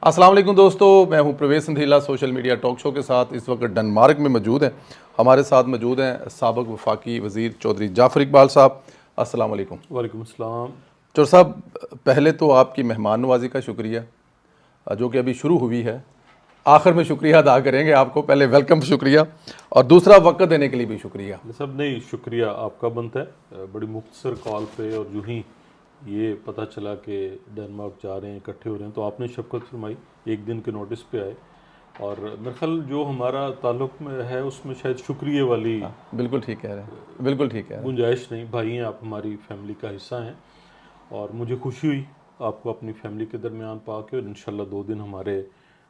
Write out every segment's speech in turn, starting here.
अस्सलाम वालेकुम दोस्तों, मैं हूं प्रवेश संधीला सोशल मीडिया टॉक शो के साथ। इस वक्त डेनमार्क में मौजूद हैं। हमारे साथ मौजूद हैं साबिक वफाकी वज़ीर चौधरी जाफ़र इकबाल साहब। अस्सलाम वालेकुम। वालेकुम अस्सलाम। चौधरी साहब, पहले तो आपकी मेहमान नवाजी का शुक्रिया, जो कि अभी शुरू हुई है। आखिर में शुक्रिया अदा करेंगे आपको, पहले वेलकम शुक्रिया और दूसरा वक्त देने के लिए भी शुक्रिया। सब नहीं, शुक्रिया आपका बनता है। बड़ी मुख्तसर कॉल पे और यूं ही ये पता चला कि डेनमार्क जा रहे हैं, इकट्ठे हो रहे हैं, तो आपने शफकत फरमाई, एक दिन के नोटिस पे आए। और मेरे ख्याल जो हमारा ताल्लुक़ में है उसमें शायद शुक्रिया वाली बिल्कुल ठीक कह रहे हैं, बिल्कुल ठीक कह रहे हैं। गुंजाइश नहीं। भाई हैं आप, हमारी फैमिली का हिस्सा हैं और मुझे खुशी हुई आपको अपनी फैमिली के दरमियान पा के। और इंशाल्लाह 2 दिन हमारे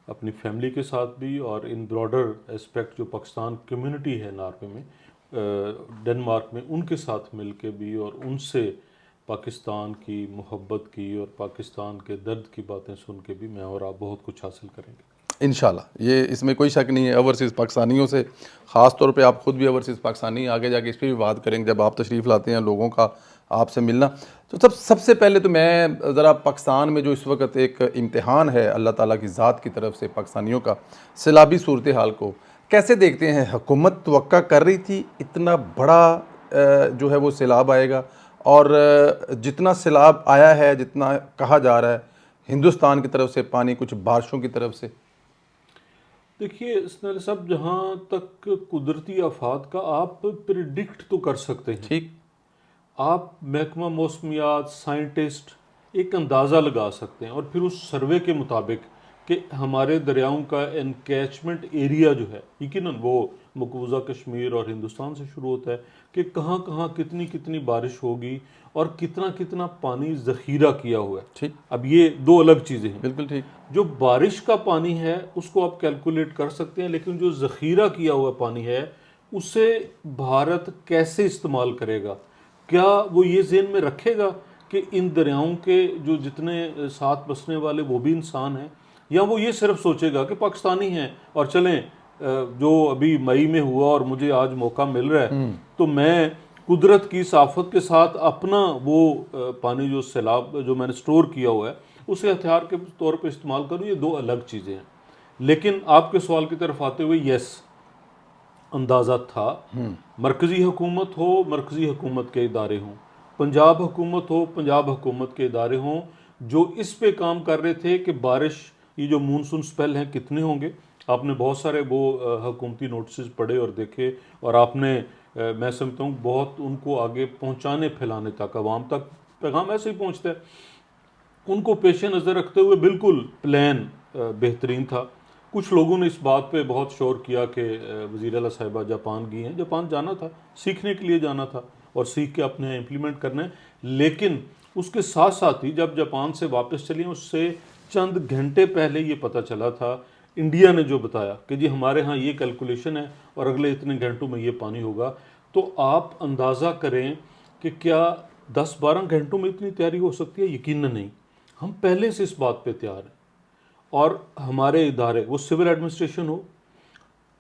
अपनी फैमिली के साथ भी और इन ब्रॉडर एस्पेक्ट जो पाकिस्तान कम्युनिटी है नॉर्वे में, डेनमार्क में, उनके साथ मिल के भी और उनसे पाकिस्तान की मोहब्बत की और पाकिस्तान के दर्द की बातें सुन के भी मैं और आप बहुत कुछ हासिल करेंगे इंशाल्लाह, ये इसमें कोई शक नहीं है। ओवरसीज़ पाकिस्तानियों से ख़ास तौर पे, आप खुद भी ओवरसीज़ पाकिस्तानी, आगे जाके इस पर भी बात करेंगे जब आप तशरीफ़ लाते हैं लोगों का आपसे मिलना। तो सबसे पहले तो मैं ज़रा पाकिस्तान में जो इस वक्त एक इम्तिहान है अल्लाह ताला की ज़ात की तरफ से पाकिस्तानियों का, सैलाबी सूरत हाल को कैसे देखते हैं? हुकूमत तवक्का कर रही थी इतना बड़ा जो है वो सैलाब आएगा, और जितना सैलाब आया है, जितना कहा जा रहा है हिंदुस्तान की तरफ से पानी, कुछ बारिशों की तरफ से? देखिए इसने सब, जहाँ तक कुदरती आफात का आप प्रिडिक्ट तो कर सकते हैं। ठीक। आप महकमा मौसमियात, साइंटिस्ट एक अंदाज़ा लगा सकते हैं और फिर उस सर्वे के मुताबिक कि हमारे दरियाओं का एनकैचमेंट एरिया जो है, यकीनन वो मकबूजा कश्मीर और हिंदुस्तान से शुरू होता है, कि कहाँ कहाँ कितनी कितनी बारिश होगी और कितना कितना पानी ज़ख़ीरा किया हुआ है। ठीक। अब ये दो अलग चीज़ें हैं। बिल्कुल ठीक। जो बारिश का पानी है उसको आप कैलकुलेट कर सकते हैं, लेकिन जो ज़ख़ीरा किया हुआ पानी है उसे भारत कैसे इस्तेमाल करेगा? क्या वो ये ज़हन में रखेगा कि इन दरियाओं के जो जितने साथ बसने वाले वो भी इंसान हैं, या वो ये सिर्फ सोचेगा कि पाकिस्तानी हैं और चलें, जो अभी मई में हुआ और मुझे आज मौका मिल रहा है तो मैं कुदरत की साफत के साथ अपना वो पानी जो सैलाब जो मैंने स्टोर किया हुआ है उसे हथियार के तौर पर इस्तेमाल करूँ? ये दो अलग चीज़ें हैं। लेकिन आपके सवाल की तरफ आते हुए, यस, अंदाज़ा था। मरकज़ी हुकूमत हो, मरकज़ी हुकूमत के इदारे हों, पंजाब हुकूमत हो, पंजाब हुकूमत के इदारे हों, जो इस पे काम कर रहे थे कि बारिश, ये जो मानसून स्पेल हैं कितने होंगे। आपने बहुत सारे वो हुकूमती नोटिस पढ़े और देखे, और आपने मैं समझता हूँ बहुत उनको आगे पहुँचाने, फैलाने तक, आवाम तक पैगाम ऐसे ही पहुँचता है। उनको पेश नज़र रखते हुए बिल्कुल प्लान बेहतरीन था। कुछ लोगों ने इस बात पे बहुत शोर किया कि वज़ीर आला साहिबा जापान गई हैं। जापान जाना था, सीखने के लिए जाना था और सीख के अपने इम्प्लीमेंट करना है। लेकिन उसके साथ साथ ही जब जापान से वापस चली, उससे चंद घंटे पहले ये पता चला था, इंडिया ने जो बताया कि जी हमारे यहाँ ये कैलकुलेशन है और अगले इतने घंटों में ये पानी होगा। तो आप अंदाज़ा करें कि क्या 10-12 घंटों में इतनी तैयारी हो सकती है? यकीनन नहीं। हम पहले से इस बात पे तैयार हैं। और हमारे इदारे, वो सिविल एडमिनिस्ट्रेशन हो,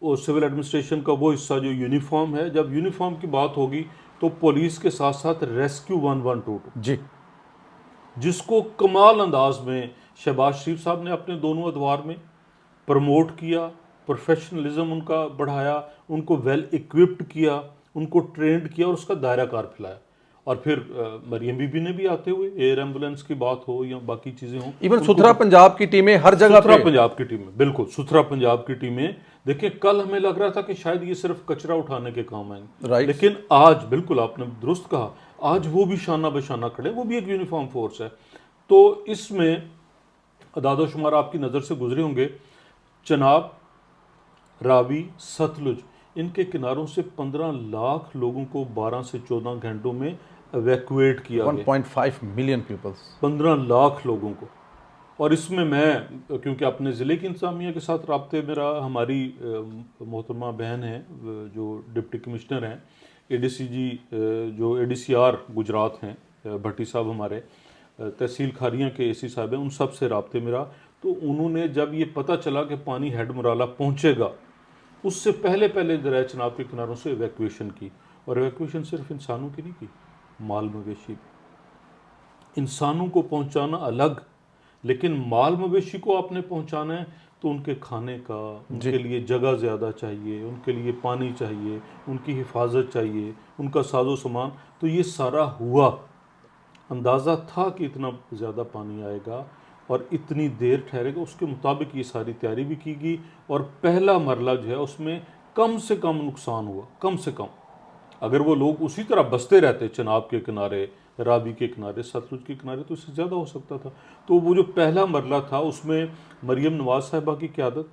वो सिविल एडमिनिस्ट्रेशन का वो हिस्सा जो यूनिफॉर्म है, जब यूनिफॉर्म की बात होगी तो पुलिस के साथ साथ रेस्क्यू 112 जी। जिसको कमाल अंदाज में शहबाज शरीफ साहब ने अपने दोनों अदवार में प्रमोट किया, प्रोफेशनलिज्म उनका बढ़ाया, उनको वेल इक्विप्ड किया, उनको ट्रेंड किया और उसका दायरा कार फैलाया। और फिर मरियम बीबी ने भी आते हुए, एयर एम्बुलेंस की बात हो या बाकी चीज़ें हों, इवन उनको सुथरा पंजाब की टीमें हर जगह सुथरा पे। पंजाब की टीमें, बिल्कुल सुथरा पंजाब की टीमें। देखिए कल हमें लग रहा था कि शायद ये सिर्फ कचरा उठाने के काम आएंगे, राइट। लेकिन आज, बिल्कुल आपने दुरुस्त कहा, आज वो भी शाना बशाना खड़े, वो भी एक यूनिफॉर्म फोर्स है। तो इसमें अदाद-ओ-शुमार आपकी नज़र से गुजरे होंगे। चनाब, रावी, सतलुज, इनके किनारों से 15 लाख लोगों को 12 से 14 घंटों में एवैक्यूएट किया गया। 1.5 मिलियन पीपल्स। 15 लाख लोगों को। और इसमें मैं, क्योंकि अपने ज़िले की इंतजामिया के साथ रबते मेरा, हमारी मोहतरमा बहन है जो डिप्टी कमिश्नर हैं, एडीसीजी जो एडीसीआर गुजरात हैं, भट्टी साहब हमारे, तहसील खारियाँ के एसी साहब हैं, उन सब से रबते मेरा। तो उन्होंने जब ये पता चला कि पानी हेड मुराला पहुँचेगा, उससे पहले पहले दरिया चनाब के किनारों से एवैक्यूएशन की। और एवैक्यूएशन सिर्फ इंसानों की नहीं की, माल मवेशी भी। इंसानों को पहुंचाना अलग, लेकिन माल मवेशी को आपने पहुंचाना है तो उनके खाने का, उनके लिए जगह ज़्यादा चाहिए, उनके लिए पानी चाहिए, उनकी हिफाजत चाहिए, उनका साजो सामान। तो ये सारा हुआ, अंदाज़ा था कि इतना ज़्यादा पानी आएगा और इतनी देर ठहरेगा, उसके मुताबिक ये सारी तैयारी भी की गई। और पहला मरला जो है उसमें कम से कम नुकसान हुआ, कम से कम। अगर वो लोग उसी तरह बसते रहते चिनाब के किनारे, रावी के किनारे, सतलुज के किनारे, तो इससे ज़्यादा हो सकता था। तो वो जो पहला मरला था उसमें मरियम नवाज साहिबा की क़यादत,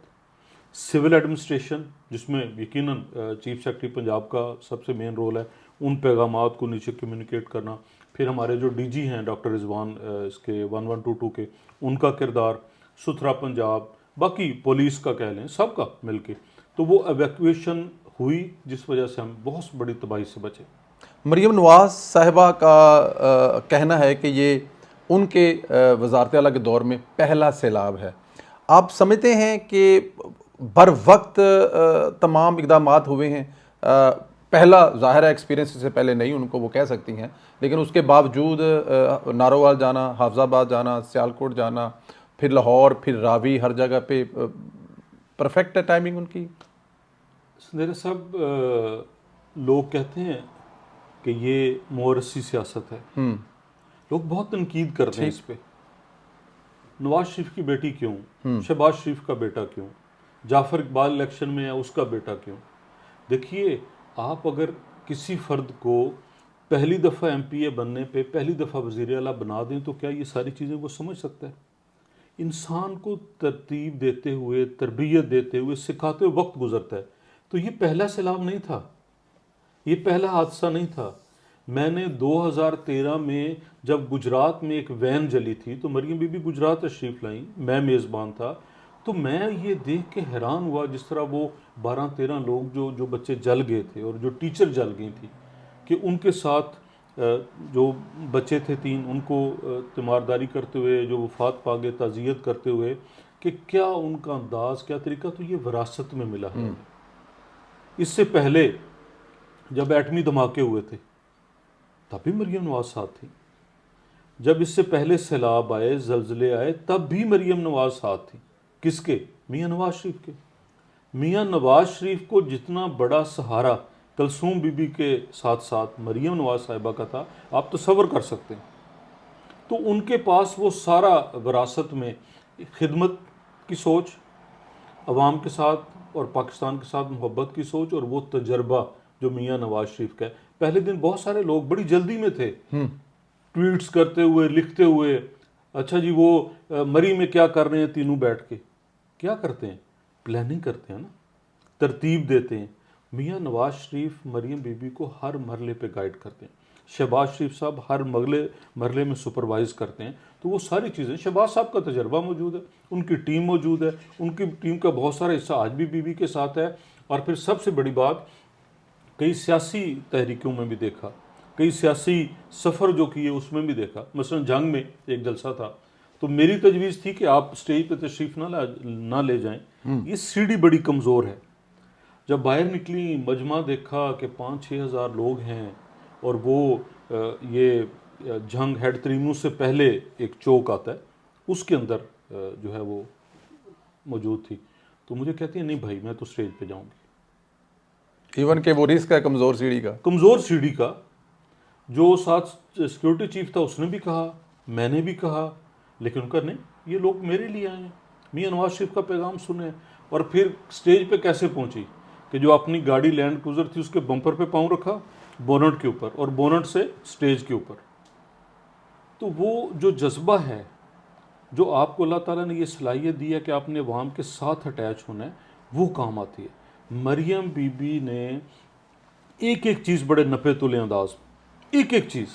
सिविल एडमिनिस्ट्रेशन जिसमें यकीनन चीफ सेक्रेटरी पंजाब का सबसे मेन रोल है, उन पैगामात को नीचे कम्युनिकेट करना। फिर हमारे जो डीजी हैं डॉक्टर रिजवान इसके 1122 के, उनका किरदार, सुथरा पंजाब, बाकी पुलिस का कह लें, सबका मिलके। तो वो एवैक्यूएशन हुई जिस वजह से हम बहुत बड़ी तबाही से बचे। मरियम नवाज साहिबा का कहना है कि ये उनके वज़ारत आला के दौर में पहला सैलाब है। आप समझते हैं कि बर वक्त तमाम इक़दामात हुए हैं? पहला ज़ाहिर है एक्सपीरियंस से पहले नहीं, उनको वो कह सकती हैं, लेकिन उसके बावजूद नारोवाल जाना, हाफजाबाद जाना, सियालकोट जाना, फिर लाहौर, फिर रावी, हर जगह पे परफेक्ट है टाइमिंग उनकी। मेरे सब लोग कहते हैं कि ये मोरसी सियासत है। लोग बहुत तनकीद करते हैं इस पे। नवाज शरीफ की बेटी क्यों, शहबाज शरीफ का बेटा क्यों, जाफर इकबाल इलेक्शन में है उसका बेटा क्यों। देखिए, आप अगर किसी फ़र्द को पहली दफ़ा एमपीए बनने पे पहली दफ़ा वज़ीर आला बना दें तो क्या ये सारी चीज़ें वो समझ सकता है? इंसान को तरतीब देते हुए, तरबियत देते हुए, सिखाते हुए वक्त गुजरता है। तो ये पहला सैलाब नहीं था, ये पहला हादसा नहीं था। मैंने 2013 में जब गुजरात में एक वैन जली थी तो मरियम बीबी गुजरात तशरीफ़ लाई, मैं मेज़बान था। तो मैं ये देख के हैरान हुआ जिस तरह वो 12-13 लोग जो बच्चे जल गए थे और जो टीचर जल गई थी, कि उनके साथ जो बच्चे थे 3 उनको तीमारदारी करते हुए जो वफात पा गए, ताज़ियत करते हुए, कि क्या उनका अंदाज़, क्या तरीका, तो ये विरासत में मिला है। इससे पहले जब एटमी धमाके हुए थे तब भी मरियम नवाज साथ थी। जब इससे पहले सैलाब आए, जल्जले आए, तब भी मरियम नवाज साथ थी। किसके? मियाँ नवाज शरीफ के। मियाँ नवाज शरीफ को जितना बड़ा सहारा कलसूम बीबी के साथ साथ मरियम नवाज साहिबा का था, आप तसव्वुर कर सकते हैं। तो उनके पास वो सारा विरासत में खिदमत की सोच, अवाम के साथ और पाकिस्तान के साथ मोहब्बत की सोच, और वो तजर्बा जो मियाँ नवाज शरीफ का है। पहले दिन बहुत सारे लोग बड़ी जल्दी में थे, ट्वीट्स करते हुए, लिखते हुए, अच्छा जी वो मरी में क्या कर रहे हैं तीनों बैठ के। क्या करते हैं? प्लानिंग करते हैं ना, तरतीब देते हैं। मियाँ नवाज शरीफ मरियम बीबी को हर मरले पे गाइड करते हैं। शहबाज शरीफ साहब हर मरले में सुपरवाइज करते हैं। तो वो सारी चीज़ें, शहबाज साहब का तजर्बा मौजूद है, उनकी टीम मौजूद है, उनकी टीम का बहुत सारा हिस्सा आज भी बीबी के साथ है। और फिर सबसे बड़ी बात, कई सियासी तहरीकों में भी देखा, कई सियासी सफ़र जो किए उसमें भी देखा। मसलन जंग में एक जलसा था, तो मेरी तजवीज़ थी कि आप स्टेज पे तशरीफ़ ना ले जाएं, ये सीढ़ी बड़ी कमज़ोर है। जब बाहर निकली, मजमा देखा कि 5-6 हज़ार लोग हैं, और वो ये जंग हेड त्रीमू से पहले एक चौक आता है, उसके अंदर जो है वो मौजूद थी। तो मुझे कहती है नहीं भाई, मैं तो स्टेज पे जाऊंगी। इवन के वो रिस्क है कमज़ोर सीढ़ी का। कमज़ोर सीढ़ी का। जो साथ सिक्योरिटी चीफ था उसने भी कहा, मैंने भी कहा, लेकिन उनका नहीं, ये लोग मेरे लिए आए हैं, मियाँ नवाज शरीफ का पैगाम सुने। और फिर स्टेज पे कैसे पहुंची कि जो अपनी गाड़ी लैंड क्रूजर थी उसके बम्पर पे पाँव रखा, बोनट के ऊपर, और बोनट से स्टेज के ऊपर। तो वो जो जज्बा है, जो आपको अल्लाह ताला ने ये सलाहियत दी है कि आपने अवाम के साथ अटैच होना है, वो काम आती है। मरियम बीबी ने एक एक चीज़ बड़े नपे तुले अंदाज, एक एक चीज़,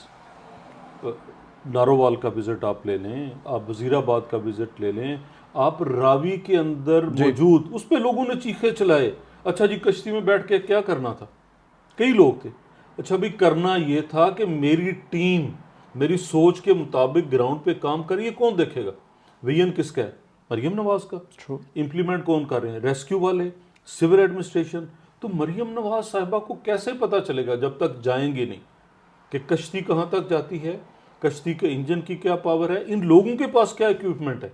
नारोवाल का विज़िट आप ले लें, आप वज़ीराबाद का विज़िट ले लें, आप रावी के अंदर मौजूद, उस पर लोगों ने चीखे चलाए। अच्छा जी, कश्ती में बैठ के क्या करना था? कई लोग थे। अच्छा भाई, करना ये था कि मेरी टीम मेरी सोच के मुताबिक ग्राउंड पे काम करिए। कौन देखेगा? विजन किसका है? मरियम नवाज का। इम्प्लीमेंट कौन कर रहे हैं? रेस्क्यू वाले, सिविल एडमिनिस्ट्रेशन। तो मरियम नवाज साहिबा को कैसे पता चलेगा जब तक जाएंगे नहीं कि कश्ती कहाँ तक जाती है, कश्ती के इंजन की क्या पावर है, इन लोगों के पास क्या इक्विपमेंट है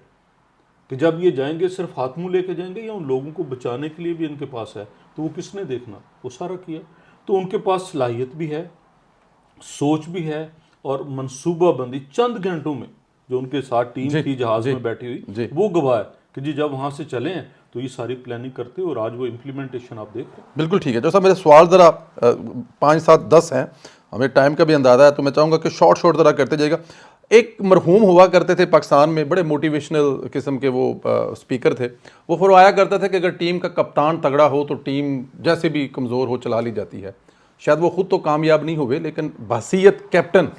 कि जब ये जाएंगे सिर्फ हाथ मुंह लेके जाएंगे, या उन लोगों को बचाने के लिए भी इनके पास है। तो वो किसने देखना, वो सारा किया। तो उनके पास सलाहियत भी है, सोच भी है, और मनसूबाबंदी चंद घंटों में, जो उनके साथ टीम जी, थी जहाज जी, में बैठी जी। हुई, वो गवाह है कि जी जब वहां से चले हैं तो ये सारी प्लानिंग करते और आज वो इम्प्लीमेंटेशन आप देख रहे हैं। बिल्कुल ठीक है। जो साहब मेरे सवाल ज़रा 5, 7, 10 हैं, हमें टाइम का भी अंदाज़ा है, तो मैं चाहूँगा कि शॉर्ट शॉर्ट ज़रा करते जाइएगा। एक मरहूम हुआ करते थे पाकिस्तान में, बड़े मोटिवेशनल किस्म के वो स्पीकर थे। वो फरमाया करता था कि अगर टीम का कप्तान तगड़ा हो तो टीम जैसे भी कमज़ोर हो चला ली जाती है। शायद वो खुद तो कामयाब नहीं हुए, लेकिन बहसीयत कैप्टन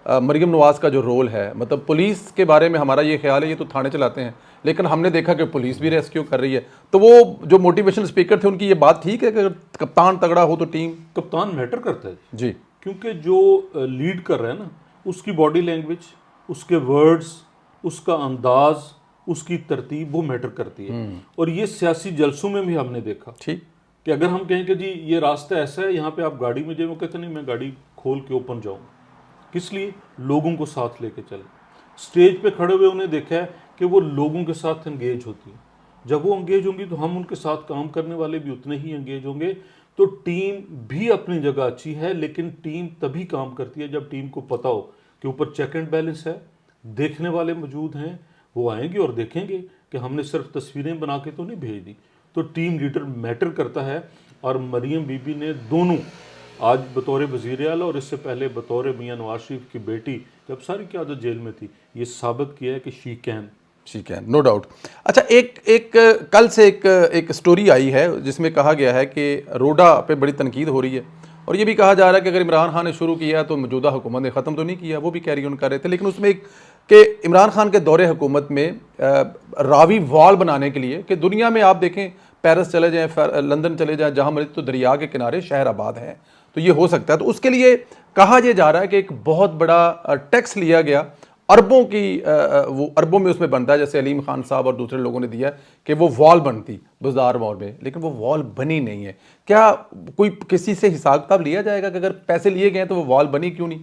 मरीम नवाज़ का जो रोल है, मतलब पुलिस के बारे में हमारा ये ख्याल है ये तो थाने चलाते हैं, लेकिन हमने देखा कि पुलिस भी रेस्क्यू कर रही है। तो वो जो मोटिवेशनल स्पीकर थे उनकी ये बात ठीक है कि अगर कप्तान तगड़ा हो तो टीम। कप्तान मैटर करता है जी, क्योंकि जो लीड कर रहा है ना, उसकी बॉडी लैंग्वेज, उसके वर्ड्स, उसका अंदाज, उसकी तरतीब, वो मैटर करती है। और ये सियासी जलसों में भी हमने देखा ठीक। कि अगर हम कहें कि जी ये रास्ता ऐसा है, यहाँ पे आप गाड़ी में जाए, वो कहते नहीं मैं गाड़ी खोल के ओपन जाऊँ। किस लिए? लोगों को साथ लेके चले। स्टेज पे खड़े हुए उन्हें देखा है कि वो लोगों के साथ एंगेज होती है। जब वो एंगेज होंगी तो हम उनके साथ काम करने वाले भी उतने ही एंगेज होंगे। तो टीम भी अपनी जगह अच्छी है, लेकिन टीम तभी काम करती है जब टीम को पता हो कि ऊपर चेक एंड बैलेंस है, देखने वाले मौजूद हैं, वो आएंगे और देखेंगे कि हमने सिर्फ तस्वीरें बना के तो नहीं भेज दी। तो टीम लीडर मैटर करता है। और मरियम बीबी ने दोनों, आज बतौर वज़ीर आला और इससे पहले बतौर मियां नवाज शरीफ की बेटी, जब सारी क़यादत जेल में थी, ये साबित किया है कि शी कैन। ठीक है, नो डाउट। अच्छा, एक कल से एक स्टोरी आई है जिसमें कहा गया है कि रोडा पे बड़ी तनकीद हो रही है, और ये भी कहा जा रहा है कि अगर इमरान खान ने शुरू किया तो मौजूदा हुकूमत ने ख़त्म तो नहीं किया, वो भी कैरी ऑन कर रहे थे। लेकिन उसमें एक कि इमरान खान के दौरे हुकूमत में रावी वॉल बनाने के लिए, कि दुनिया में आप देखें, पेरिस चले जाएँ, लंदन चले जाएँ, जहाँ मर्जी, तो दरिया के किनारे शहर आबाद हैं, तो ये हो सकता है। तो उसके लिए कहा यह जा रहा है कि एक बहुत बड़ा टैक्स लिया गया, अरबों की वो अरबों में उसमें बनता है, जैसे अलीम खान साहब और दूसरे लोगों ने दिया कि वो वॉल बनती बुज़दार मॉल में, लेकिन वो वॉल बनी नहीं है। क्या कोई किसी से हिसाब किताब लिया जाएगा कि अगर पैसे लिए गए तो वो वॉल बनी क्यों नहीं?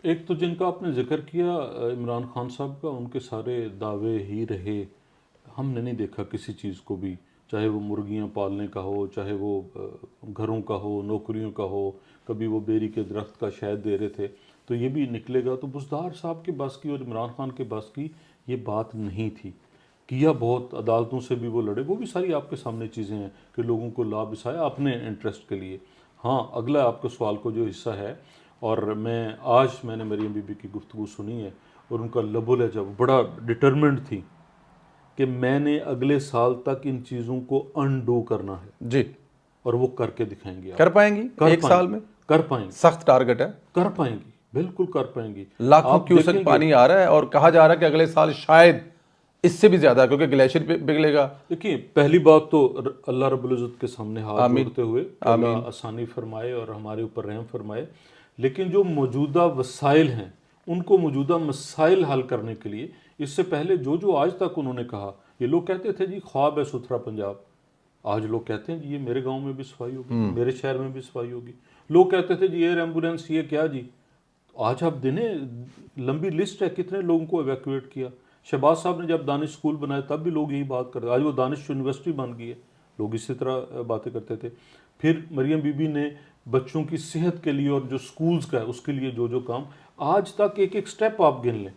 एक तो जिनका आपने जिक्र किया इमरान खान साहब का, उनके सारे दावे ही रहे। हमने नहीं देखा किसी चीज़ को भी, चाहे वो मुर्गियां पालने का हो, चाहे वो घरों का हो, नौकरियों का हो, कभी वो बेरी के दरख्त का शहद दे रहे थे, तो ये भी निकलेगा। तो बुज़दार साहब के बस की और इमरान खान के बस की ये बात नहीं थी। किया बहुत, अदालतों से भी वो लड़े, वो भी सारी आपके सामने चीज़ें हैं कि लोगों को लाभ बिसाया अपने इंटरेस्ट के लिए। हाँ, अगला आपके सवाल को जो हिस्सा है, और मैंने मरियम बीबी की गुफ्तगू सुनी है, और उनका लबो लहजा बड़ा डिटरमिन्ड थी कि मैंने अगले साल तक इन चीज़ों को अनडू करना है, जी, और वो करके दिखाएंगी। कर पाएंगी एक साल में? कर पाएंगी, सख्त टारगेट है। कर पाएंगी, बिल्कुल कर पाएंगी। लाखों आप क्यूसेक देखेंगे, पानी आ रहा है और कहा जा रहा है कि अगले साल शायद इससे भी ज्यादा, क्योंकि ग्लेशियर पिघलेगा। देखिए पहली बात तो अल्लाह रब्बुल इज़्ज़त के सामने हाथ जोड़ते हुए अल्लाह आसानी फरमाए और हमारे ऊपर रहम फरमाए। लेकिन जो मौजूदा वसाइल हैं, उनको मौजूदा मसाइल हल करने के लिए, इससे पहले जो आज तक उन्होंने कहा, ये लोग कहते थे जी ख्वाब है सुथरा पंजाब, आज लोग कहते हैं जी ये मेरे गांव में भी सफाई होगी, मेरे शहर में भी सफाई होगी। लोग कहते थे जी एयर एम्बुलेंस, ये क्या जी, आज आप दिने लंबी लिस्ट है कितने लोगों को एवैक्यूएट किया। शहबाज साहब ने जब दानिश स्कूल बनाया तब भी लोग यही बात करते, आज वो दानिश यूनिवर्सिटी बन गई है, लोग इसी तरह बातें करते थे। फिर मरियम बीबी ने बच्चों की सेहत के लिए और जो स्कूल्स का है उसके लिए जो काम, आज तक एक एक स्टेप आप गिन लें।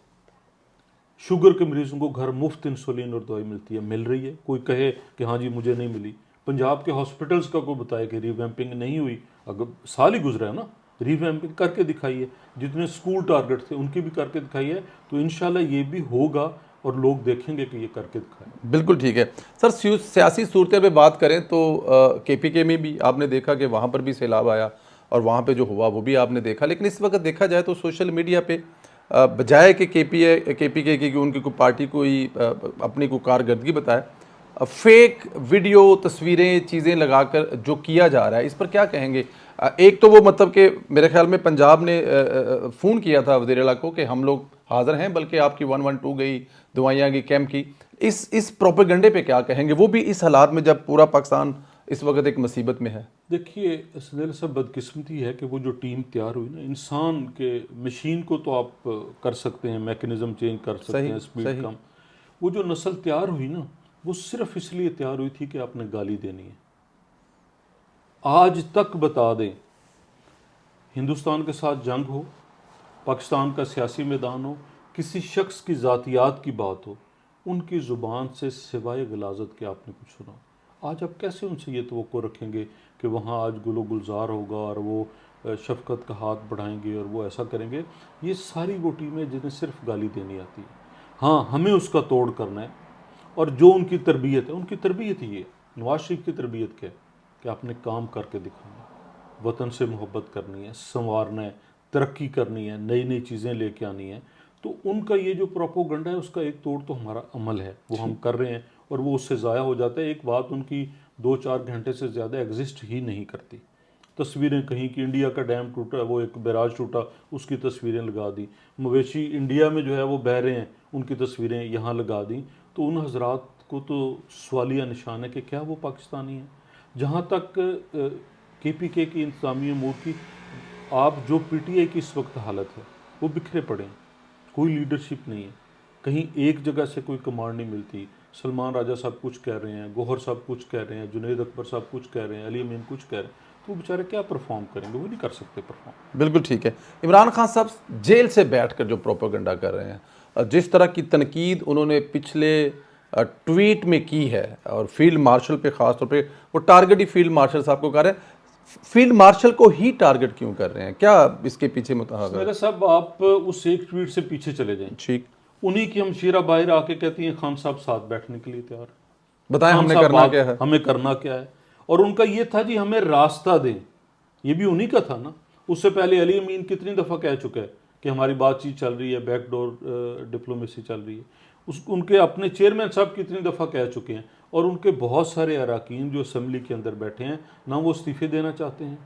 शुगर के मरीजों को घर मुफ्त इंसुलिन और दवाई मिलती है, मिल रही है। कोई कहे कि हाँ जी मुझे नहीं मिली। पंजाब के हॉस्पिटल्स का कोई बताए कि रिवैम्पिंग नहीं हुई, अगर साल ही गुजरा है ना, रिवैम्पिंग करके दिखाइए। जितने स्कूल टारगेट थे उनकी भी करके दिखाइए, तो इंशाल्लाह ये भी होगा और लोग देखेंगे कि ये करके दिखाया। बिल्कुल ठीक है सर। सियासी सूरत पे बात करें तो KPK में भी आपने देखा कि वहाँ पर भी सैलाब आया और वहाँ पे जो हुआ वो भी आपने देखा। लेकिन इस वक्त देखा जाए तो सोशल मीडिया पे बजाय कि KPK की उनकी कोई पार्टी कोई अपनी कोई कारकर्दगी बताए, फेक वीडियो, तस्वीरें, चीज़ें लगाकर जो किया जा रहा है, इस पर क्या कहेंगे? एक तो वो मतलब कि मेरे ख्याल में पंजाब ने फ़ोन किया था वज़ीर आला को कि हम लोग हाज़िर हैं, बल्कि आपकी 112 गई, दवाइयाँ की, कैंप की। इस प्रोपेगंडे पे क्या कहेंगे? वो भी इस हालात में जब पूरा पाकिस्तान इस वक्त एक मुसीबत में है? देखिए सुनील साहब, बदकिस्मती है कि वो जो टीम तैयार हुई ना, इंसान के, मशीन को तो आप कर सकते हैं, मैकेनिज्म चेंज कर सकते सही हैं, स्पीड सही। कम। वो जो नस्ल तैयार हुई ना, वो सिर्फ इसलिए तैयार हुई थी कि आपने गाली देनी है। आज तक बता दें, हिंदुस्तान के साथ जंग हो, पाकिस्तान का सियासी मैदान हो, किसी शख्स की ज़ातियात की बात हो, उनकी ज़ुबान से सिवाय गलाजत के आपने कुछ सुना? आज आप कैसे उनसे ये तवक्को रखेंगे कि वहाँ आज गुलो गुलजार होगा और वो शफकत का हाथ बढ़ाएंगे और वो ऐसा करेंगे? ये सारी वो टीमें जिन्हें सिर्फ गाली देनी आती है। हाँ, हमें उसका तोड़ करना है। और जो उनकी तरबियत है, उनकी तरबियत ही है। नवाज शरीफ की तरबियत क्या है? कि आपने काम करके दिखाना है, वतन से मोहब्बत करनी है, संवारना है, तरक्की करनी है, नई नई चीज़ें लेके आनी है। तो उनका ये जो प्रोपोगंडा है, उसका एक तोड़ तो हमारा अमल है, वो हम कर रहे हैं और वो उससे ज़ाया हो जाता है। एक बात उनकी 2-4 घंटे से ज़्यादा एग्जिस्ट ही नहीं करती। तस्वीरें कहीं कि इंडिया का डैम टूटा, वो एक बैराज टूटा, उसकी तस्वीरें लगा दी। मवेशी इंडिया में जो है वो बह रहे हैं, उनकी तस्वीरें यहाँ लगा दी। तो उन हजरात को तो सवालिया निशान है कि क्या वो पाकिस्तानी हैं? जहाँ तक KPK की इंतजामी अमूर की, आप जो PTI की इस वक्त हालत है, वो बिखरे पड़े हैं, कोई लीडरशिप नहीं है, कहीं एक जगह से कोई कमांड नहीं मिलती। सलमान राजा साहब कुछ कह रहे हैं, गौहर साहब कुछ कह रहे हैं, जुनैद अकबर साहब कुछ कह रहे हैं, अली अमीन कुछ कह रहे हैं, तो वो बेचारे क्या परफॉर्म करेंगे? वो नहीं कर सकते परफॉर्म। बिल्कुल ठीक है। इमरान खान साहब जेल से बैठकर जो प्रोपेगेंडा कर रहे हैं, जिस तरह की तनकीद उन्होंने पिछले ट्वीट में की है, और फील्ड मार्शल पे ख़ास तौर पे वो टारगेट ही फील्ड मार्शल साहब को कर रहे हैं, फील्ड मार्शल को ही टारगेट क्यों कर रहे हैं? क्या इसके पीछे मुतहद है? मेरे साहब, आप उस एक ट्वीट से पीछे चले जाएं। ठीक, उन्हीं की हमशीरा बाहर आके कहती हैं खान साहब साथ बैठने के लिए तैयार है। बताएं खान हमने साहब करना क्या है? हमें करना क्या है? और उनका ये था जी, हमें रास्ता दें। ये भी उन्हीं का था ना। उससे पहले अली अमीन कितनी दफ़ा कह चुका है कि हमारी बातचीत चल रही है, बैकडोर डिप्लोमेसी चल रही है। उनके अपने चेयरमैन साहब कितनी दफ़ा कह चुके हैं। और उनके बहुत सारे अरकान जो असम्बली के अंदर बैठे हैं, ना वो इस्तीफ़े देना चाहते हैं,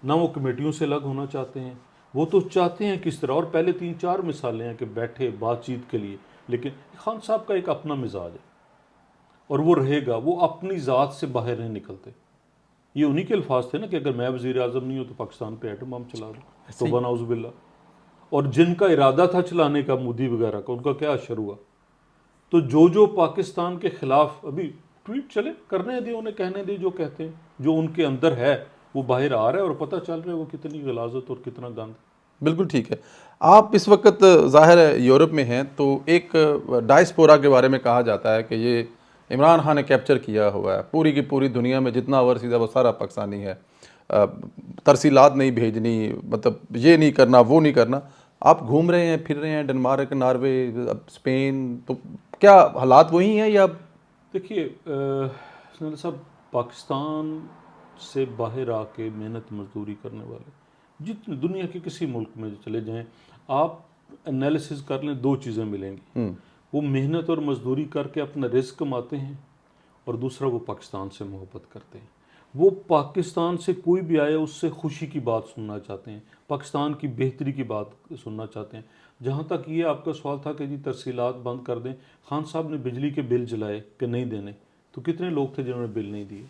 ना वो कमेटियों से अलग होना चाहते हैं। वो तो चाहते हैं किस तरह, और पहले 3-4 मिसालें हैं कि बैठे बातचीत के लिए। लेकिन खान साहब का एक अपना मिजाज है और वो रहेगा, वो अपनी ज़ात से बाहर नहीं निकलते। ये उन्हीं के अल्फाज थे ना कि अगर मैं वज़ीर आज़म नहीं हूँ तो पाकिस्तान पे एटम बम चला दूँ, तो बनाउज़ुबिल्ला। और जिनका इरादा था चलाने का, मोदी वगैरह का, उनका क्या असर हुआ? तो जो पाकिस्तान के ख़िलाफ़ अभी ट्वीट चले, करने दिए उन्हें, कहने दिए, जो कहते हैं, जो उनके अंदर है वो बाहर आ रहा है और पता चल रहा है वो कितनी गलाजत और कितना गंद। बिल्कुल ठीक है। आप इस वक्त ज़ाहिर है यूरोप में हैं, तो एक डायस्पोरा के बारे में कहा जाता है कि ये इमरान खान ने कैप्चर किया हुआ है। पूरी की पूरी दुनिया में जितना ओवरसीज़ है वो सारा पाकिस्तानी है। तरसीलात नहीं भेजनी, मतलब ये नहीं करना, वो नहीं करना। आप घूम रहे हैं, फिर रहे हैं, डेनमार्क, नॉर्वे, स्पेन, तो क्या हालात वही हैं या? देखिए सुनील साहब, पाकिस्तान से बाहर आके मेहनत मजदूरी करने वाले जितने दुनिया के किसी मुल्क में चले जाएं, आप एनालिसिस कर लें, दो चीज़ें मिलेंगी। वो मेहनत और मजदूरी करके अपना रिस्क कमाते हैं, और दूसरा वो पाकिस्तान से मोहब्बत करते हैं। वो पाकिस्तान से कोई भी आए उससे खुशी की बात सुनना चाहते हैं, पाकिस्तान की बेहतरी की बात सुनना चाहते हैं। जहाँ तक ये आपका सवाल था कि जी तरसीलात बंद कर दें, खान साहब ने बिजली के बिल जलाए कि नहीं देने, तो कितने लोग थे जिन्होंने बिल नहीं दिए?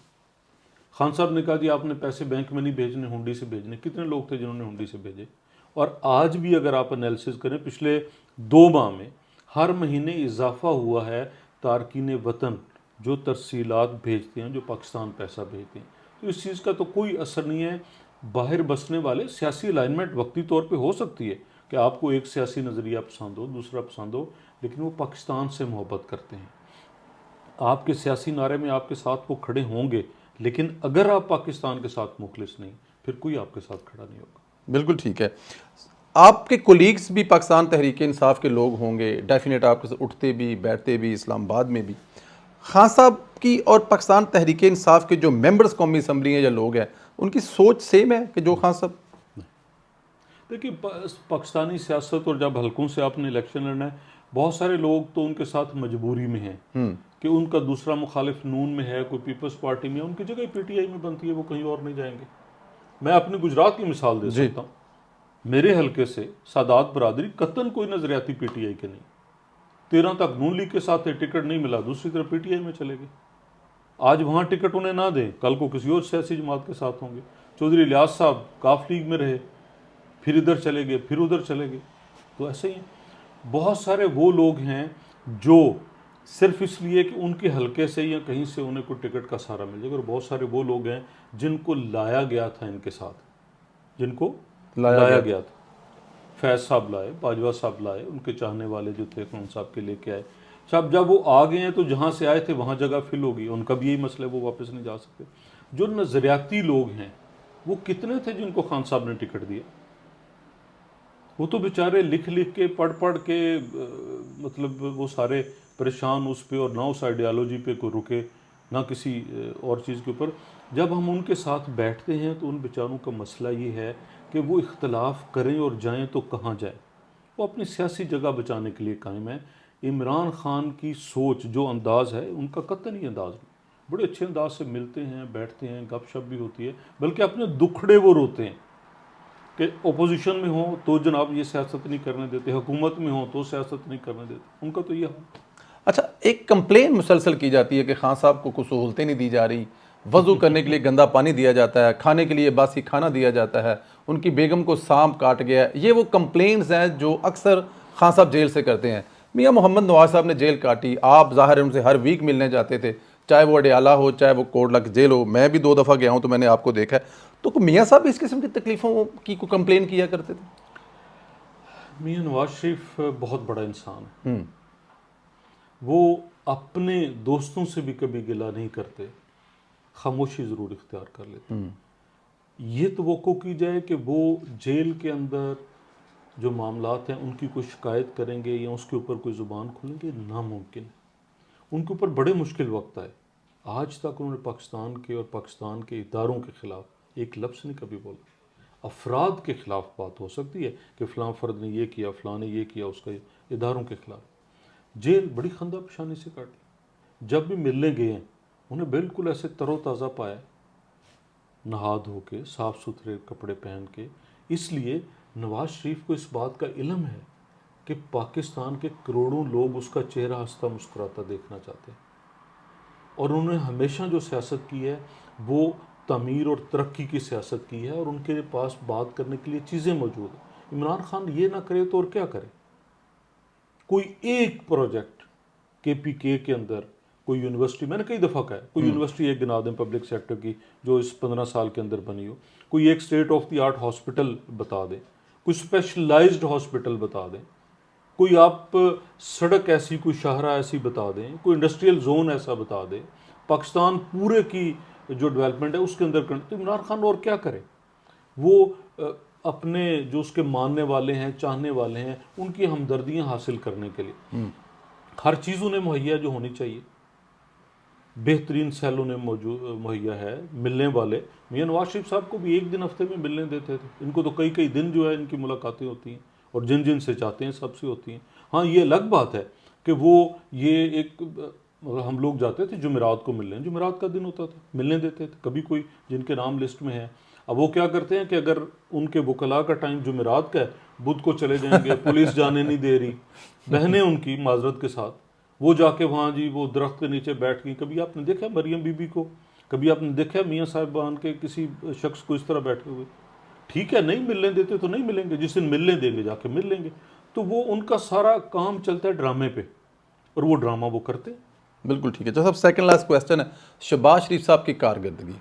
खान साहब ने कहा जी आपने पैसे बैंक में नहीं भेजने, हुंडी से भेजने, कितने लोग थे जिन्होंने हुंडी से भेजे? और आज भी अगर आप एनालिसिस करें, पिछले 2 माह में हर महीने इजाफा हुआ है तारकीन वतन जो तरसीलात भेजते हैं, जो पाकिस्तान पैसा भेजते हैं। तो इस चीज़ का तो कोई असर नहीं है। बाहर बसने वाले, सियासी अलाइनमेंट वक्ती तौर पे हो सकती है कि आपको एक सियासी नज़रिया पसंद हो, दूसरा पसंद हो, लेकिन वो पाकिस्तान से मोहब्बत करते हैं। आपके सियासी नारे में आपके साथ वो खड़े होंगे, लेकिन अगर आप पाकिस्तान के साथ मुखलिस नहीं, फिर कोई आपके साथ खड़ा नहीं होगा। बिल्कुल ठीक है। आपके कोलीग्स भी पाकिस्तान तहरीक इंसाफ के लोग होंगे, डेफिनेट आपके साथ उठते भी, बैठते भी, इस्लामाबाद में भी। खान साहब की और पाकिस्तान तहरीक इंसाफ के जो मेंबर्स कौमी असम्बली हैं या लोग हैं, उनकी सोच सेम है कि जो खान साहब? देखिए, पाकिस्तानी सियासत और जब हलकों से आपने इलेक्शन लड़ना है, बहुत सारे लोग तो उनके साथ मजबूरी में हैं कि उनका दूसरा मुखालिफ नून में है, कोई पीपल्स पार्टी में है, उनकी जगह PTI में बनती है, वो कहीं और नहीं जाएंगे। मैं अपने गुजरात की मिसाल दे जी। सकता हूँ। मेरे हलके से सादात बरादरी कतन कोई नजरियाती PTI के नहीं। 13 तक नून लीग के साथ टिकट नहीं मिला, दूसरी तरफ PTI में चले गए। आज वहाँ टिकट उन्हें ना दें, कल को किसी और सियासी जमात के साथ होंगे। चौधरी इलियास साहब काफ लीग में रहे, फिर इधर चले गए, फिर उधर चले गए। तो ऐसे ही है। बहुत सारे वो लोग हैं जो सिर्फ इसलिए कि उनके हलके से या कहीं से उन्हें कोई टिकट का सहारा मिल जाएगा, और बहुत सारे वो लोग हैं जिनको लाया गया था इनके साथ, जिनको लाया गया था। फैज साहब लाए, बाजवा साहब लाए, उनके चाहने वाले जो थे खान साहब के लेके आए। साहब जब वो आ गए हैं तो जहाँ से आए थे वहाँ जगह फिल होगी, उनका भी यही मसला है, वो वापस नहीं जा सकते। जो नज़रियाती लोग हैं वो कितने थे जिनको खान साहब ने टिकट दिया? वो तो बेचारे लिख लिख के पढ़ पढ़ के मतलब वो सारे परेशान उस पे, और ना उस आइडियालॉजी पे को रुके, ना किसी और चीज़ के ऊपर। जब हम उनके साथ बैठते हैं तो उन बेचारों का मसला ये है कि वो इख्तलाफ करें और जाएं तो कहाँ जाए। वो अपनी सियासी जगह बचाने के लिए कायम है। इमरान खान की सोच जो अंदाज़ है उनका कतई अंदाज़ नहीं। बड़े अच्छे अंदाज से मिलते हैं, बैठते हैं, गपशप भी होती है, बल्कि अपने दुखड़े वो रोते हैं कि ओपोजिशन में हो तो जनाब ये सियासत नहीं करने देते, हुकूमत में हो तो सियासत नहीं करने देते। उनका तो ये हाल। अच्छा, एक कंप्लेन मुसलसल की जाती है कि खान साहब को कुछ सहूलतें नहीं दी जा रही, वज़ू करने के लिए गंदा पानी दिया जाता है, खाने के लिए बासी खाना दिया जाता है, उनकी बेगम को सांप काट गया है। ये वो कंप्लेंट्स हैं जो अक्सर खान साहब जेल से करते हैं। मियां मोहम्मद नवाज साहब ने जेल काटी, आप ज़ाहिर है उनसे हर वीक मिलने जाते थे, चाहे वो अडियाला हो चाहे वो कोटला की जेल हो। मैं भी 2 दफ़ा गया हूँ तो मैंने आपको देखा है। तो मियाँ साहब इस किस्म की तकलीफ़ों की को कंप्लेन किया करते थे? मियाँ नवाज शरीफ बहुत बड़ा इंसान है। वो अपने दोस्तों से भी कभी गिला नहीं करते, खामोशी ज़रूर इख्तियार कर लेते। ये तवक्को की जाए कि वो जेल के अंदर जो मामलात हैं उनकी कोई शिकायत करेंगे या उसके ऊपर कोई ज़ुबान खोलेंगे, नामुमकिन है। उनके ऊपर बड़े मुश्किल वक्त आए। आज तक उन्होंने पाकिस्तान के और पाकिस्तान के इदारों के ख़िलाफ़ एक लफ्ज़ नहीं कभी बोला। अफराद के ख़िलाफ़ बात हो सकती है कि फ़लाँ फ़र्द ने ये किया, फ़लाँ ने ये किया, उसका इदारों के ख़िलाफ़ जेल बड़ी खंदा पेशानी से काटी। जब भी मिलने गए हैं उन्हें बिल्कुल ऐसे तरोताज़ा पाया, नहा धो के, साफ़ सुथरे कपड़े पहन के। इसलिए नवाज शरीफ को इस बात का इल्म है कि पाकिस्तान के करोड़ों लोग उसका चेहरा हंसता मुस्कुराता देखना चाहते हैं, और उन्होंने हमेशा जो सियासत की है वो तमीर और तरक्की की सियासत की है, और उनके पास बात करने के लिए चीज़ें मौजूद हैं। इमरान खान ये ना करे तो और क्या करे? कोई एक प्रोजेक्ट KPK के अंदर, कोई यूनिवर्सिटी, मैंने कई दफ़ा कहा है, कोई यूनिवर्सिटी एक गिना दें पब्लिक सेक्टर की जो इस 15 साल के अंदर बनी हो, कोई एक state of the art hospital बता दें, कोई स्पेशलाइज्ड हॉस्पिटल बता दें, कोई आप सड़क ऐसी, कोई शाहरा ऐसी बता दें, कोई इंडस्ट्रियल जोन ऐसा बता दें, पाकिस्तान पूरे की जो डेवलपमेंट है उसके अंदर करने। तो इमरान खान और क्या करे? वो अपने जो उसके मानने वाले हैं, चाहने वाले हैं, उनकी हमदर्दियाँ हासिल करने के लिए हर चीज़ उन्हें मुहैया जो होनी चाहिए। बेहतरीन सेल उन्हें मौजूद मुहैया है, मिलने वाले। मियाँ नवाज शरीफ साहब को भी एक दिन हफ्ते में मिलने देते थे। इनको तो कई कई दिन जो है इनकी मुलाकातें होती हैं, और जिन जिन से चाहते हैं सबसे होती हैं। हाँ, ये अलग बात है कि वो ये एक मतलब हम लोग जाते थे जुमेरात को मिलने, जुमेरात का दिन होता था, मिलने देते थे कभी कोई जिनके नाम लिस्ट में है। अब वो क्या करते हैं कि अगर उनके वकला का टाइम जुमेरात का है, बुध को चले जाएंगे, पुलिस जाने नहीं दे रही, बहनें उनकी माजरत के साथ वो जाके वहाँ जी वो दरख्त के नीचे बैठ गई। कभी आपने देखा मरियम बीबी को? कभी आपने देखा मियाँ साहिबान के किसी शख्स को इस तरह बैठे हुए? ठीक है, नहीं मिलने देते तो नहीं मिलेंगे, जिस दिन मिलने देंगे जाके मिल लेंगे। तो वो उनका सारा काम चलता है ड्रामे पे, और वो ड्रामा वो करते। बिल्कुल ठीक है। जो सब सेकंड लास्ट क्वेश्चन है, शहबाज शरीफ साहब की कारकर्दगी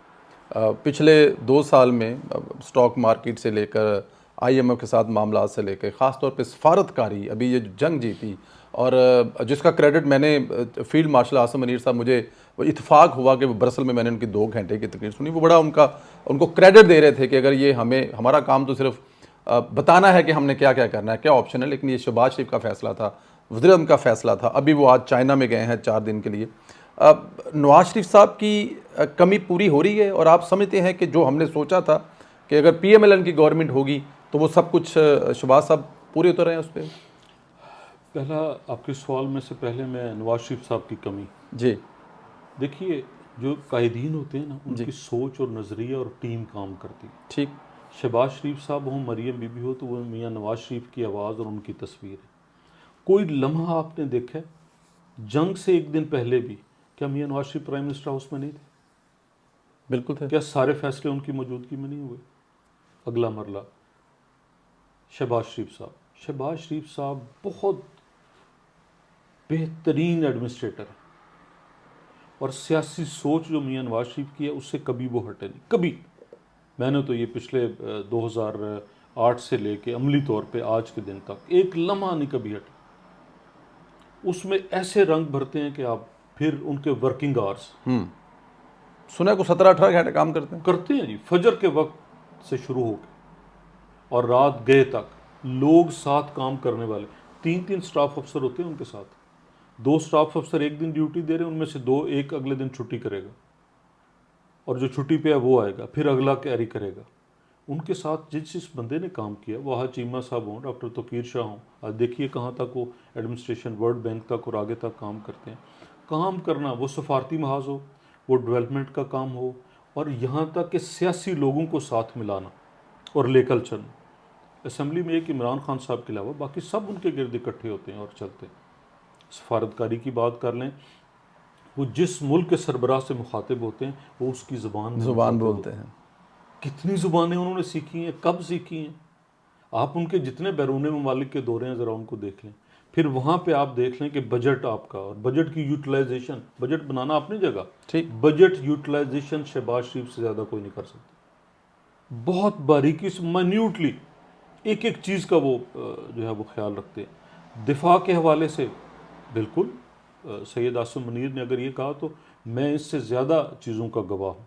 पिछले 2 साल में स्टॉक मार्केट से लेकर IMF के साथ मामला से लेकर ख़ास तौर पे सफारतकारी, अभी ये जो जंग जीती, और जिसका क्रेडिट मैंने फील्ड मार्शल आसम मनीर साहब, मुझे इत्तेफाक हुआ कि वो ब्रसल में मैंने उनकी 2 घंटे की तकरीर सुनी, वो बड़ा उनको क्रेडिट दे रहे थे कि अगर ये हमारा काम तो सिर्फ बताना है कि हमने क्या क्या करना है, क्या ऑप्शन है, लेकिन ये शहबाज शरीफ का फैसला था, वज़ीर-ए-आज़म का फैसला था। अभी वो आज चाइना में गए हैं 4 दिन के लिए। नवाज शरीफ साहब की कमी पूरी हो रही है, और आप समझते हैं कि जो हमने सोचा था कि अगर PMLN की गवर्नमेंट होगी तो वो सब कुछ शहबाज साहब पूरे उतर रहे हैं उस पर? पहला आपके सवाल में से पहले मैं नवाज शरीफ साहब की कमी, जी देखिए जो कायदीन होते हैं ना, उनकी सोच और नज़रिया और टीम काम करती है। ठीक। शहबाज शरीफ साहब हो, मरियम बीबी हो, तो वो मियाँ नवाज शरीफ की आवाज़ और उनकी तस्वीर है। कोई लम्हा आपने देखा है जंग से एक दिन पहले भी क्या मियां Nawaz Sharif prime minister house में नहीं थे? बिल्कुल थे। क्या सारे फैसले उनकी मौजूदगी में नहीं हुए? अगला मरला, शहबाज शरीफ साहब। शहबाज शरीफ साहब बहुत बेहतरीन एडमिनिस्ट्रेटर है, और सियासी सोच जो मियां नवाज शरीफ की है उससे कभी वो हटे नहीं, कभी। मैंने तो ये पिछले 2008 से लेके अमली तौर पे आज के दिन तक एक लम्हा नहीं कभी हटे। उसमें ऐसे रंग भरते हैं कि आप फिर उनके वर्किंग आवर्स सुना को 17-18 घंटे काम करते हैं। करते हैं जी, फजर के वक्त से शुरू होकर और रात गए तक। लोग साथ काम करने वाले 3-3 स्टाफ अफसर होते हैं उनके साथ। 2 स्टाफ अफसर एक दिन ड्यूटी दे रहे हैं, उनमें से 2 एक अगले दिन छुट्टी करेगा, और जो छुट्टी पे है वो आएगा, फिर अगला कैरी करेगा। उनके साथ जिस बंदे ने काम किया, वह चीमा साहब हों, डॉक्टर तोकीर शाह हों, आज देखिए कहाँ तक वो एडमिनिस्ट्रेशन, वर्ल्ड बैंक तक और आगे तक काम करते हैं। काम करना, वो सफारती महाज हो, वो डेवलपमेंट का काम हो, और यहाँ तक कि सियासी लोगों को साथ मिलाना और लेकर चलना। असम्बली में एक इमरान खान साहब के अलावा बाकी सब उनके गिर्द इकट्ठे होते हैं और चलते हैं। सफारतकारी की बात कर लें, वो जिस मुल्क के सरबराह से मुखातिब होते हैं वो उसकी ज़ुबान बोलते हैं। कितनी ज़ुबानें उन्होंने सीखी हैं, कब सीखी हैं? आप उनके जितने बैरून ममालिक के दौरे हैं ज़रा उनको देख लें। फिर वहाँ पे आप देख लें कि बजट आपका और बजट की यूटिलाइजेशन, बजट बनाना अपनी जगह, ठीक। बजट यूटिलाइजेशन शहबाज शरीफ से ज़्यादा कोई नहीं कर सकता। बहुत बारीकी से, माइन्यूटली एक एक चीज़ का वो जो है वो ख्याल रखते हैं। दिफा के हवाले से बिल्कुल सैयद आसिम मुनीर ने अगर ये कहा तो मैं इससे ज़्यादा चीज़ों का गवाह हूँ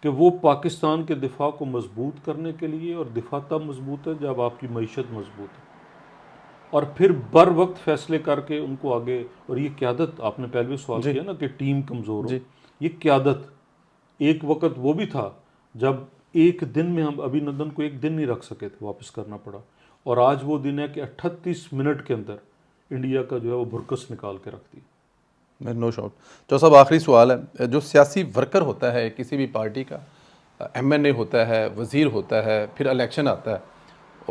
कि वो पाकिस्तान के दिफा को मजबूत करने के लिए, और दिफा तब मजबूत है जब आपकी मईशत मजबूत है, और फिर बर वक्त फैसले करके उनको आगे। और ये क़यादत, आपने पहले भी सवाल किया ना कि टीम कमज़ोर हो, ये क़यादत एक वक्त वो भी था जब एक दिन में हम अभिनंदन को एक दिन नहीं रख सके थे, वापस करना पड़ा। और आज वो दिन है कि 38 मिनट के अंदर इंडिया का जो है वो भुरकस निकाल के रख दी। No shout. जो साहब आखिरी सवाल है, जो सियासी वर्कर होता है किसी भी पार्टी का, MNA होता है, वज़ीर होता है, फिर इलेक्शन आता है,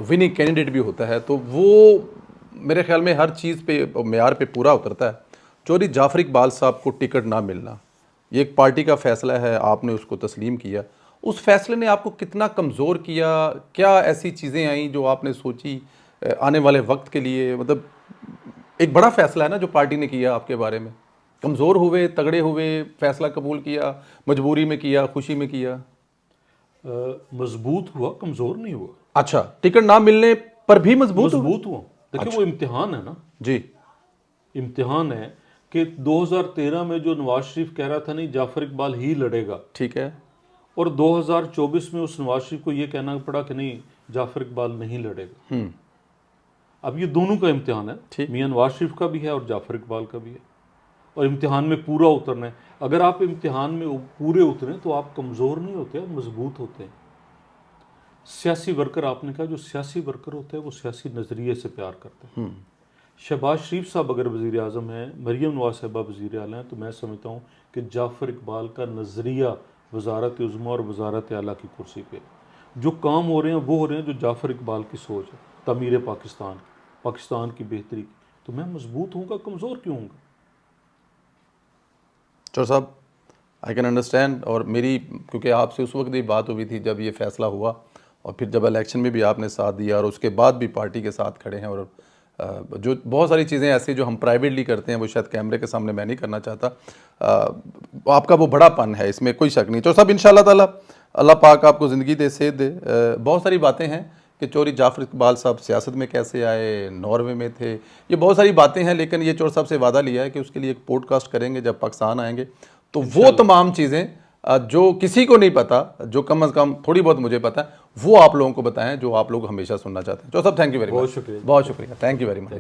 विनिंग कैंडिडेट भी होता है, तो वो मेरे ख्याल में हर चीज़ पे मेयार पे पूरा उतरता है। चौधरी जाफर इकबाल साहब को टिकट ना मिलना, ये एक पार्टी का फ़ैसला है, आपने उसको तस्लीम किया। उस फैसले ने आपको कितना कमज़ोर किया? क्या ऐसी चीज़ें आई जो आपने सोची आने वाले वक्त के लिए? मतलब एक बड़ा फ़ैसला है ना जो पार्टी ने किया आपके बारे में। कमज़ोर हुए, तगड़े हुए, फ़ैसला कबूल किया, मजबूरी में किया, खुशी में किया? मजबूत हुआ, कमज़ोर नहीं हुआ। अच्छा, टिकट ना मिलने पर भी मजबूत हुआ। देखिए वो इम्तिहान है ना जी, इम्तिहान है कि 2013 में जो नवाज शरीफ कह रहा था नहीं जाफर इकबाल ही लड़ेगा, ठीक है, और 2024 में उस नवाज शरीफ को ये कहना पड़ा कि नहीं जाफर इकबाल नहीं लड़ेगा। अब ये दोनों का इम्तिहान है, मियां नवाज शरीफ का भी है और जाफर इकबाल का भी है, और इम्तिहान में पूरा उतरना है। अगर आप इम्तिहान में पूरे उतरें तो आप कमज़ोर नहीं होते, आप मजबूत होते हैं। सियासी वर्कर, आपने कहा जो सियासी वर्कर होते हैं वो सियासी नज़रिए से प्यार करते हैं। शहबाज शरीफ साहब अगर वज़ीर आज़म हैं, मरीम नवाज साहबा वज़ीर आला हैं, तो मैं समझता हूँ कि जाफ़र इकबाल का नज़रिया वज़ारत उज़्मा और वज़ारत आला की कुर्सी पे जो काम हो रहे हैं वो हो रहे हैं जो जाफ़र इकबाल की सोच है, तमीर पाकिस्तान, पाकिस्तान की बेहतरी की। तो मैं मजबूत होऊंगा, कमज़ोर क्यों होऊंगा? चौर साहब, आई कैन अंडरस्टैंड। और मेरी, क्योंकि आपसे उस वक्त भी बात हुई थी जब ये फ़ैसला हुआ, और फिर जब इलेक्शन में भी आपने साथ दिया, और उसके बाद भी पार्टी के साथ खड़े हैं, और जो बहुत सारी चीज़ें ऐसी जो हम प्राइवेटली करते हैं वो शायद कैमरे के सामने मैं नहीं करना चाहता, आपका वो बड़ापन है, इसमें कोई शक नहीं। चौर साहब, इंशाल्लाह ताला अल्लाह पाक आपको ज़िंदगी दे, सेहत दे। बहुत सारी बातें हैं कि चौधरी जाफ़र इकबाल साहब सियासत में कैसे आए, नॉर्वे में थे, ये बहुत सारी बातें हैं, लेकिन ये चौर साहब से वादा लिया है कि उसके लिए एक पॉडकास्ट करेंगे जब पाकिस्तान आएंगे, तो वो तमाम चीज़ें जो किसी को नहीं पता, जो कम अज़ कम थोड़ी बहुत मुझे पता है, वो आप लोगों को बताएं, जो आप लोग हमेशा सुनना चाहते हैं। चौर साहब, थैंक यू वेरी मच, बहुत शुक्रिया, थैंक यू वेरी मच।